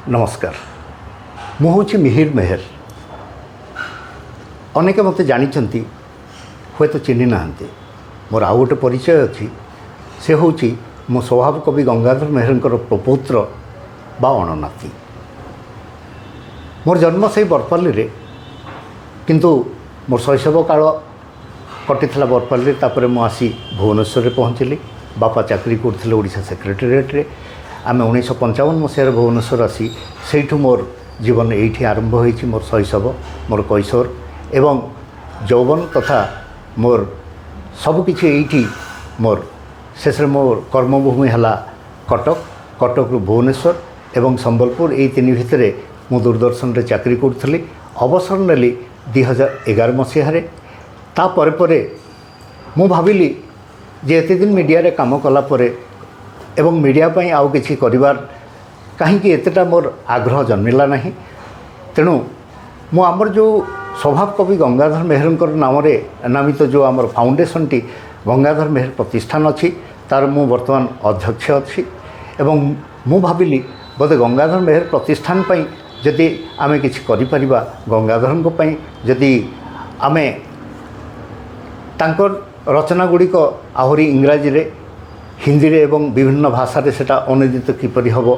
नमस्कार मु हूँ मिहिर मेहर। अनेक मत जानी हुए तो चिन्ह ना मोर आउ गोटे परिचय अच्छी से हूँ मो स्वभाव कवि गंगाधर मेहर प्रपौत्र बा अणनाती। मोर जन्म से बरपाली रे किंतु मोर शैशव काल कटी बरपाली तापर मु आसी भुवनेश्वर पहुँचली। बापा चाकरी करते ओडिशा सेक्रेटेरिएट रे। आम 1955 मसीह भुवनेश्वर आसी से मोर जीवन ये आरंभ होती। मोर शैशव मोर कैशोर एवं यौवन तथा मोर सबकि ये मोर शेष मोर कर्मभूमि है कटक। कटक रु भुवनेश्वर एवं संबलपुर यही तीन भितर मु दूरदर्शन रे चाकरी करी। अवसर नेली 2011 मसीह तापर मु भाविली जे एते दिन मीडिया रे काम कला परे एवं मीडिया पई आउ किछि करिवार कहीं एतेटा मोर आग्रह जन्मिला नहीं। तेणु मु आमर जो स्वभाव कवि गंगाधर मेहर नाम रे नामित जो आमर फाउंडेशन टी गंगाधर मेहर प्रतिष्ठान अच्छी तार मु वर्तमान अध्यक्ष अच्छी। एवं मु भाविली बोधे गंगाधर मेहर प्रतिष्ठान पई जदि आमे किछि करि परिबा गंगाधरन को पई जदि आमे तांकर रचना गुड़िक आहरी इंग्राजी रे हिंदी रे एवं विभिन्न भाषा रे सेटा अनुदित किपरि हबो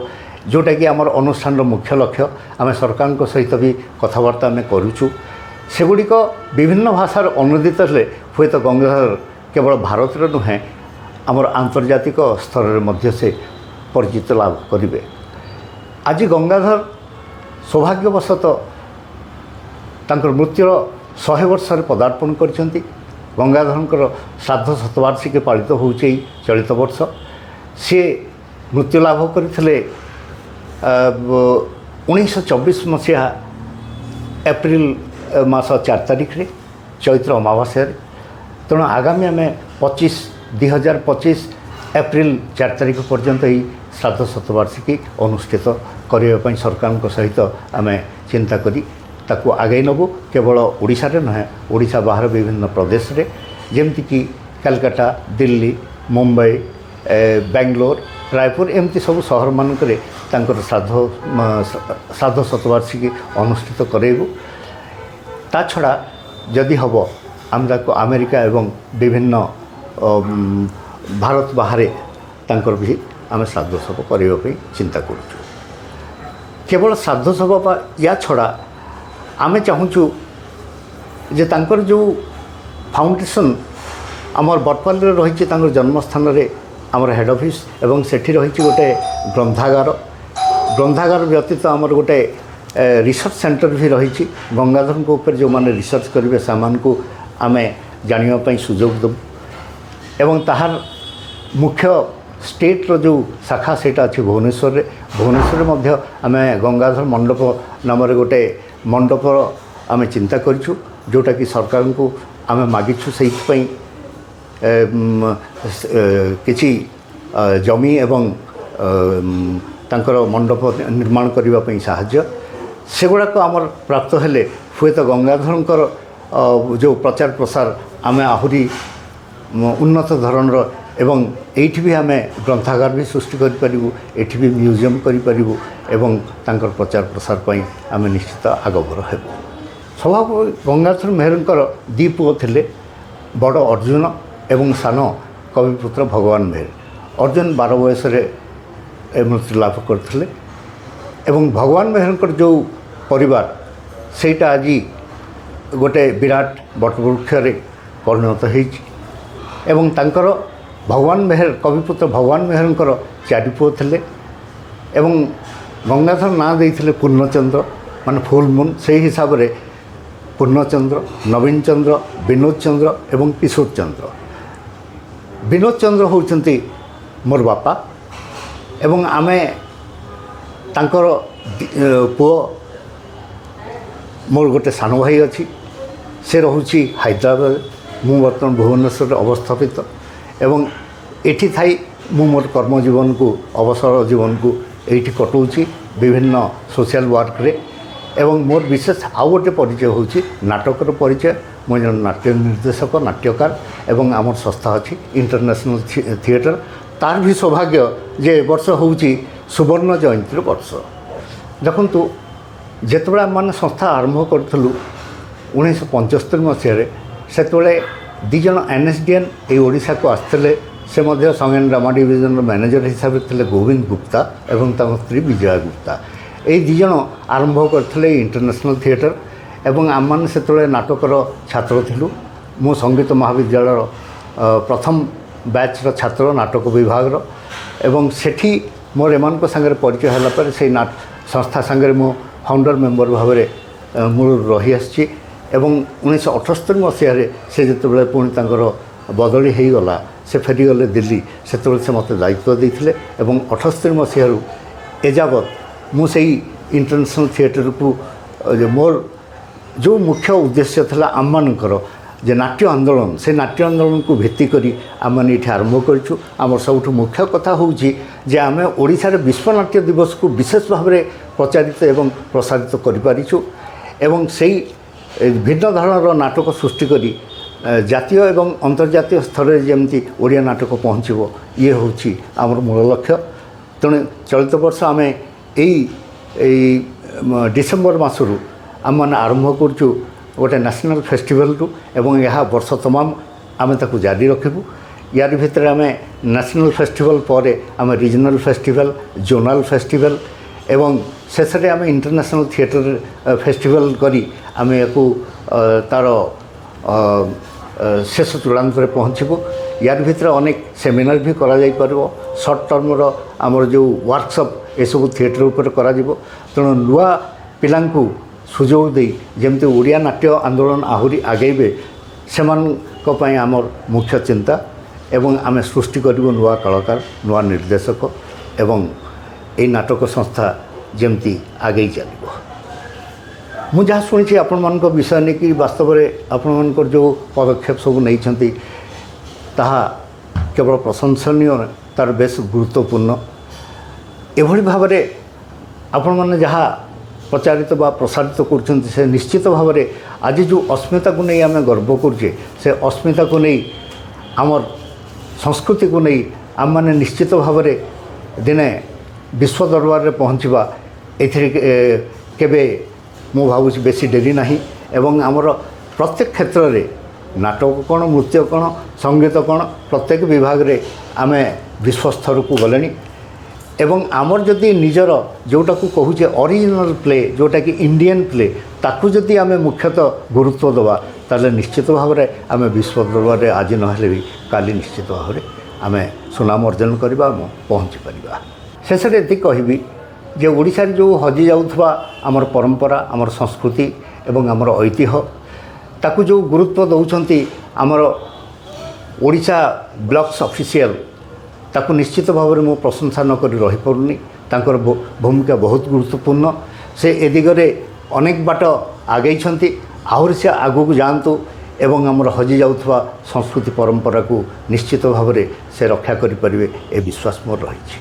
जोटा कि आमर अनुष्ठान मुख्य लक्ष्य। आम सरकार को सहित भी कथबार्ता आम करुचु सेगुड़िक विभिन्न भाषार अनुदित हेले हुए तो गंगाधर केवल भारत नुहे आमर आंतर्जातिक स्तर में मध्य से परिचित लाभ करेंगे। आज गंगाधर सौभाग्यवशत तांकर मृत्युर 100 वर्ष पदार्पण करछंती। गंगाधर श्राद्ध शतवार्षिकी पालित हो चलित वर्ष सी मृत्यु लाभ करते 1924 मसीहा एप्रिल मास 4 तारिख रे चैत्र अमावास्या। तेणु आगामी आम 2025 एप्रिल 4 तारिख पर्यंत ही श्राद्ध शतवार्षिकी अनुष्ठित करने सरकार सहित आम चिंता करी ताकू आगे नबू। केवल ओडिशा रे नहे ओडिशा बाहर विभिन्न प्रदेश रे जेमती कि कलकत्ता दिल्ली मुंबई बेंगलोर रायपुर एमती सब शहर मानकरे तांकर श्राद्ध शतवार्षिकी अनुष्ठित करेबू। ता छड़ा जदि हब आम ताको अमेरिका एवं विभिन्न भारत बाहर तांकर भी आम श्राद्ध सब करने चिंता करुचु। केवल श्राद्ध सब या छड़ा आमे चाहूँ जे तांकर जो फाउंडेशन आमर बरपाली रही जन्मस्थान रे आमर हेड ऑफिस एवं सेठी रही गोटे ग्रंथागार व्यतीत आमर गोटे रिसर्च सेंटर भी रही। गंगाधर को ऊपर जो माने रिसर्च करेंगे सामान को आमे जानिया सुजोग देव एवं ताहार मुख्य स्टेट रो जो शाखा सेटा अच्छी भुवनेश्वर मध्य आमे गंगाधर मंडप नाम गोटे मंडप आमे चिंता करूँ जोटा कि सरकार को आमे मागिछु से किछि जमी एवं तांकर मंडप निर्माण करने पई साहाय्य सेगुड़ाक आमर प्राप्त हेले हुए तो गंगाधर जो प्रचार प्रसार आमे आहुरी उन्नत धरणर एवं एठी भी आमे ग्रंथागार भी सृष्टि करिपारिबु एठी भी म्यूजियम करिपारिबु एवं तांकर प्रचार प्रसार पई आमे निश्चित आगभर हेबु। स्वभाव गंगाधर मेहरंकर दी पुओ थिले बड़ अर्जुन एवं सान कविपुत्र भगवान मेहर। अर्जुन 12 बयस मृत्यु लाभ करथिले एवं भगवान मेहरंकर जो परिवार सेटा आज गोटे विराट बटवृक्ष रे परिणत होइछि एवं तांकर भगवान मेहर कविपुत्र भगवान मेहरंकर 4 पुओ थिले एवं गंगाधर नाँ देइथिले पूर्णचंद्र माने फुल मून। से हिसाब रे पूर्णचंद्र नवीन चंद्र विनोद चंद्र एवं किशोर चंद्र। विनोद चंद्र होउचंती मोर बापा एवं आमे तांकर पुओ मोर गोटे सान भाई अच्छी से रोची हैदराबाद। मु बर्तमान भुवनेश्वर अवस्थापित एवं एठी थाई मु मोर कर्म जीवन को अवसर जीवन को एठी कटौची विभिन्न सोशल वर्क रे एवं मोर विशेष आउ गोटे परिचय होची नाटकर परिचय। मु जन नाट्य निर्देशक नाट्यकार एवं आमर संस्था अच्छी इंटरनेशनल थिएटर। तार भी सौभाग्य जे वर्ष होची सुवर्ण जयंती वर्ष ଦେଖନ୍ତୁ ଯେତେବେଳେ ଆମମାନେ ସଂସ୍ଥା ଆରମ୍ଭ କରିଥିଲୁ 1975 ମସିହାରେ, ସେତେବେଳେ ଦୁଇ ଜଣ NSDN ଏଇ ଓଡ଼ିଶାକୁ ଆସିଥିଲେ। ସେ ମଧ୍ୟ ସଂଜ୍ଞାନ ଡ୍ରାମା ଡିଭିଜନର ମ୍ୟାନେଜର ହିସାବରେ ଥିଲେ ଗୋବିନ୍ଦ ଗୁପ୍ତା ଏବଂ ତାଙ୍କ ସ୍ତ୍ରୀ ବିଜୟା ଗୁପ୍ତା। ଏଇ ଦୁଇ ଜଣ ଆରମ୍ଭ କରିଥିଲେ ଇଣ୍ଟରନ୍ୟାସନାଲ୍ ଥିଏଟର ଏବଂ ଆମମାନେ ସେତେବେଳେ ନାଟକର ଛାତ୍ର ଥିଲୁ। ମୁଁ ସଙ୍ଗୀତ ମହାବିଦ୍ୟାଳୟର ପ୍ରଥମ ବ୍ୟାଚ୍ର ଛାତ୍ର ନାଟକ ବିଭାଗର, ଏବଂ ସେଠି ମୋର ଏମାନଙ୍କ ସାଙ୍ଗରେ ପରିଚୟ ହେଲା ପରେ ସେଇ ସଂସ୍ଥା ସାଙ୍ଗରେ ମୁଁ ଫାଉଣ୍ଡର ମେମ୍ବର ଭାବରେ ମୂଳରୁ ରହିଆସିଛି। ଏବଂ 1978 ମସିହାରେ ସେ ଯେତେବେଳେ ପୁଣି ତାଙ୍କର ବଦଳି ହୋଇଗଲା, ସେ ଫେରିଗଲେ ଦିଲ୍ଲୀ, ସେତେବେଳେ ସେ ମୋତେ ଦାୟିତ୍ୱ ଦେଇଥିଲେ ଏବଂ 78 ମସିହାରୁ ଏଯାବତ୍ ମୁଁ ସେଇ ଇଣ୍ଟରନ୍ୟାସନାଲ୍ ଥିଏଟରକୁ ମୋର ଯେଉଁ ମୁଖ୍ୟ ଉଦ୍ଦେଶ୍ୟ ଥିଲା ଆମମାନଙ୍କର ଯେ ନାଟ୍ୟ ଆନ୍ଦୋଳନ, ସେ ନାଟ୍ୟ ଆନ୍ଦୋଳନକୁ ଭିତ୍ତି କରି ଆମମାନେ ଏଠି ଆରମ୍ଭ କରିଛୁ। ଆମର ସବୁଠୁ ମୁଖ୍ୟ କଥା ହେଉଛି ଯେ ଆମେ ଓଡ଼ିଶାରେ ବିଶ୍ୱନାଟ୍ୟ ଦିବସକୁ ବିଶେଷ ଭାବରେ ପ୍ରଚାରିତ ଏବଂ ପ୍ରସାରିତ କରିପାରିଛୁ ଏବଂ ସେଇ ଭିନ୍ନ ଧରଣର ନାଟକ ସୃଷ୍ଟି କରି ଜାତୀୟ ଏବଂ ଅନ୍ତର୍ଜାତୀୟ ସ୍ତରରେ ଯେମିତି ଓଡ଼ିଆ ନାଟକ ପହଞ୍ଚିବ, ଇଏ ହେଉଛି ଆମର ମୂଳ ଲକ୍ଷ୍ୟ। ତେଣୁ ଚଳିତ ବର୍ଷ ଆମେ ଏଇ ଡିସେମ୍ବର ମାସରୁ ଆମମାନେ ଆରମ୍ଭ କରୁଛୁ ଗୋଟେ ନ୍ୟାସନାଲ୍ ଫେଷ୍ଟିଭାଲରୁ ଏବଂ ଏହା ବର୍ଷ ତମାମ ଆମେ ତାକୁ ଜାରି ରଖିବୁ। ୟାରି ଭିତରେ ଆମେ ନ୍ୟାସନାଲ୍ ଫେଷ୍ଟିଭାଲ ପରେ ଆମେ ରିଜନାଲ୍ ଫେଷ୍ଟିଭାଲ, ଜୋନାଲ୍ ଫେଷ୍ଟିଭାଲ ଏବଂ ଶେଷରେ ଆମେ ଇଣ୍ଟରନ୍ୟାସନାଲ୍ ଥିଏଟର ଫେଷ୍ଟିଭାଲ କରି ଆମେ ୟାକୁ ତା'ର ଶେଷ ଚୂଡ଼ାନ୍ତରେ ପହଞ୍ଚିବୁ। ୟାର ଭିତରେ ଅନେକ ସେମିନାର ବି କରାଯାଇପାରିବ। ସର୍ଟ ଟର୍ମର ଆମର ଯେଉଁ ୱାର୍କସପ୍ ଏସବୁ ଥିଏଟର ଉପରେ କରାଯିବ। ତେଣୁ ନୂଆ ପିଲାଙ୍କୁ ସୁଯୋଗ ଦେଇ ଯେମିତି ଓଡ଼ିଆ ନାଟ୍ୟ ଆନ୍ଦୋଳନ ଆହୁରି ଆଗେଇବେ, ସେମାନଙ୍କ ପାଇଁ ଆମର ମୁଖ୍ୟ ଚିନ୍ତା। ଏବଂ ଆମେ ସୃଷ୍ଟି କରିବୁ ନୂଆ କଳାକାର, ନୂଆ ନିର୍ଦ୍ଦେଶକ ଏବଂ ଏଇ ନାଟକ ସଂସ୍ଥା ଯେମିତି ଆଗେଇ ଚାଲିବ। ମୁଁ ଯାହା ଶୁଣିଛି ଆପଣମାନଙ୍କ ବିଷୟ ନେଇକି ବାସ୍ତବରେ ଆପଣମାନଙ୍କର ଯେଉଁ ପଦକ୍ଷେପ ସବୁ ନେଇଛନ୍ତି ତାହା କେବଳ ପ୍ରଶଂସନୀୟ, ତା'ର ବେଶ ଗୁରୁତ୍ୱପୂର୍ଣ୍ଣ। ଏଭଳି ଭାବରେ ଆପଣମାନେ ଯାହା ପ୍ରଚାରିତ ବା ପ୍ରସାରିତ କରୁଛନ୍ତି, ସେ ନିଶ୍ଚିତ ଭାବରେ ଆଜି ଯେଉଁ ଅସ୍ମିତାକୁ ନେଇ ଆମେ ଗର୍ବ କରୁଛେ, ସେ ଅସ୍ମିତାକୁ ନେଇ ଆମର ସଂସ୍କୃତିକୁ ନେଇ ଆମମାନେ ନିଶ୍ଚିତ ଭାବରେ ଦିନେ ବିଶ୍ୱ ଦରବାରରେ ପହଞ୍ଚିବା, ଏଥିରେ କେବେ ମୁଁ ଭାବୁଛି ବେଶୀ ଡେରି ନାହିଁ। ଏବଂ ଆମର ପ୍ରତ୍ୟେକ କ୍ଷେତ୍ରରେ ନାଟକ କ'ଣ, ନୃତ୍ୟ କ'ଣ, ସଙ୍ଗୀତ କ'ଣ, ପ୍ରତ୍ୟେକ ବିଭାଗରେ ଆମେ ବିଶ୍ୱସ୍ତରକୁ ଗଲେଣି। ଏବଂ ଆମର ଯଦି ନିଜର ଯେଉଁଟାକୁ କହୁଛେ ଅରିଜିନାଲ୍ ପ୍ଲେ, ଯେଉଁଟାକି ଇଣ୍ଡିଆନ୍ ପ୍ଲେ, ତାକୁ ଯଦି ଆମେ ମୁଖ୍ୟତଃ ଗୁରୁତ୍ୱ ଦେବା, ତାହେଲେ ନିଶ୍ଚିତ ଭାବରେ ଆମେ ବିଶ୍ୱ ଦରବାରରେ ଆଜି ନହେଲେ ବି କାଲି ନିଶ୍ଚିତ ଭାବରେ ଆମେ ସୁନାମ ଅର୍ଜନ କରିବା ଏବଂ ପହଞ୍ଚିପାରିବା। ଶେଷରେ ଏତିକି କହିବି ଯେ ଓଡ଼ିଶାରେ ଯେଉଁ ହଜିଯାଉଥିବା ଆମର ପରମ୍ପରା, ଆମର ସଂସ୍କୃତି ଏବଂ ଆମର ଐତିହ୍ୟ, ତାକୁ ଯେଉଁ ଗୁରୁତ୍ୱ ଦେଉଛନ୍ତି ଆମର ଓଡ଼ିଶା ବ୍ଲକ୍ସ ଅଫିସିଆଲ, ତାକୁ ନିଶ୍ଚିତ ଭାବରେ ମୁଁ ପ୍ରଶଂସା ନ କରି ରହିପାରୁନି। ତାଙ୍କର ଭୂମିକା ବହୁତ ଗୁରୁତ୍ୱପୂର୍ଣ୍ଣ। ସେ ଏ ଦିଗରେ ଅନେକ ବାଟ ଆଗେଇଛନ୍ତି, ଆହୁରି ସେ ଆଗକୁ ଯାଆନ୍ତୁ ଏବଂ ଆମର ହଜିଯାଉଥିବା ସଂସ୍କୃତି ପରମ୍ପରାକୁ ନିଶ୍ଚିତ ଭାବରେ ସେ ରକ୍ଷା କରିପାରିବେ, ଏ ବିଶ୍ୱାସ ମୋର ରହିଛି।